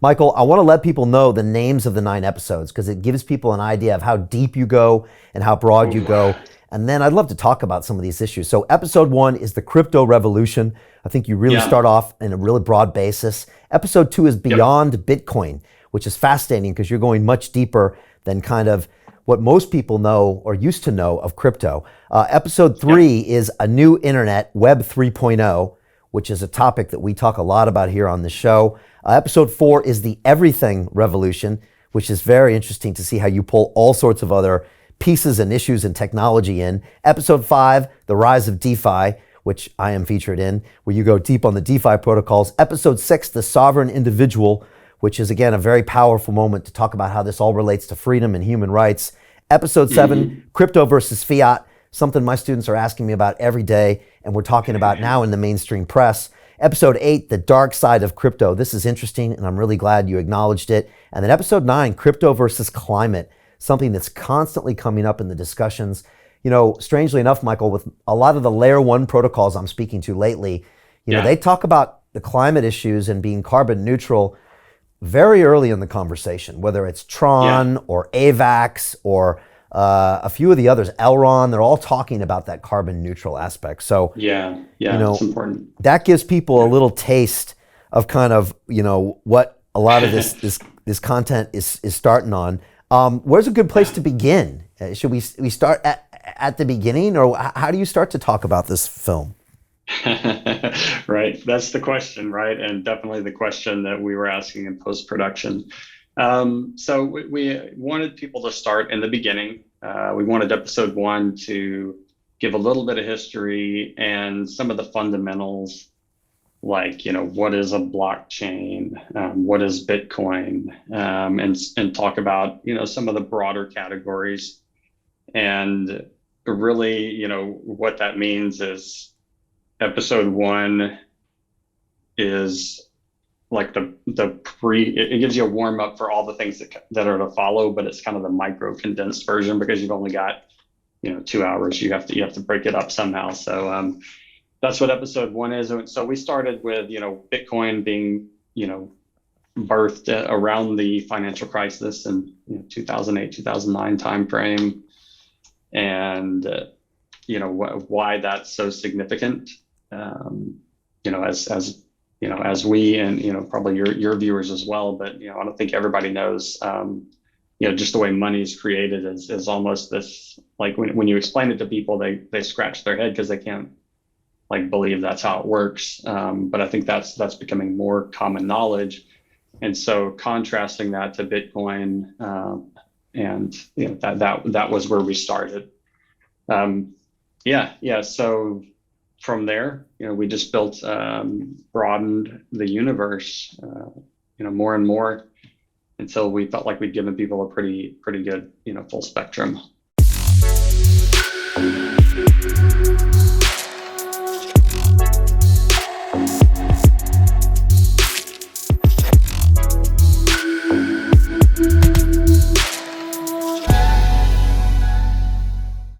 Michael, I want to let people know the names of the 9 episodes because it gives people an idea of how deep you go and how broad you go. And then I'd love to talk about some of these issues. So episode 1 is the crypto revolution. I think you really start off in a really broad basis. Episode 2 is beyond Bitcoin, which is fascinating because you're going much deeper than kind of what most people know or used to know of crypto. Episode 3 is a new internet, Web 3.0, which is a topic that we talk a lot about here on the show. Episode 4 is the everything revolution, which is very interesting to see how you pull all sorts of other pieces and issues and technology in. Episode 5, the rise of DeFi, which I am featured in, where you go deep on the DeFi protocols. Episode 6, the sovereign individual, which is again a very powerful moment to talk about how this all relates to freedom and human rights. Episode 7, crypto versus fiat, something my students are asking me about every day, and we're talking about now in the mainstream press. Episode 8, the dark side of crypto. This is interesting, and I'm really glad you acknowledged it. And then episode 9, crypto versus climate, something that's constantly coming up in the discussions. You know, strangely enough, Michael, with a lot of the layer 1 protocols I'm speaking to lately, you know, they talk about the climate issues and being carbon neutral very early in the conversation, whether it's Tron or AVAX or a few of the others, Elron, they're all talking about that carbon neutral aspect. So, you know, it's important. That gives people a little taste of kind of, you know, what a lot of this content is starting on. Where's a good place to begin? Should we start at the beginning, or how do you start to talk about this film? Right. That's the question, right? And definitely the question that we were asking in post-production. So we wanted people to start in the beginning. We wanted episode 1 to give a little bit of history and some of the fundamentals, like, you know, what is a blockchain? What is Bitcoin? And talk about, you know, some of the broader categories. And really, you know, what that means is episode 1 is like it gives you a warm up for all the things that are to follow, but it's kind of the micro condensed version because you've only got, you know, 2 hours. You have to break it up somehow. So that's what episode 1 is. So we started with, you know, Bitcoin being, you know, birthed around the financial crisis in 2008, 2009 timeframe, and you know why that's so significant. You know, as you know, as we and, you know, probably your viewers as well, but, you know, I don't think everybody knows, you know, just the way money is created is almost this, like when you explain it to people, they scratch their head because they can't like believe that's how it works. But I think that's becoming more common knowledge. And so contrasting that to Bitcoin, and, you know, that was where we started. So from there, you know, we just built, broadened the universe, you know, more and more until we felt like we'd given people a pretty good, you know, full spectrum.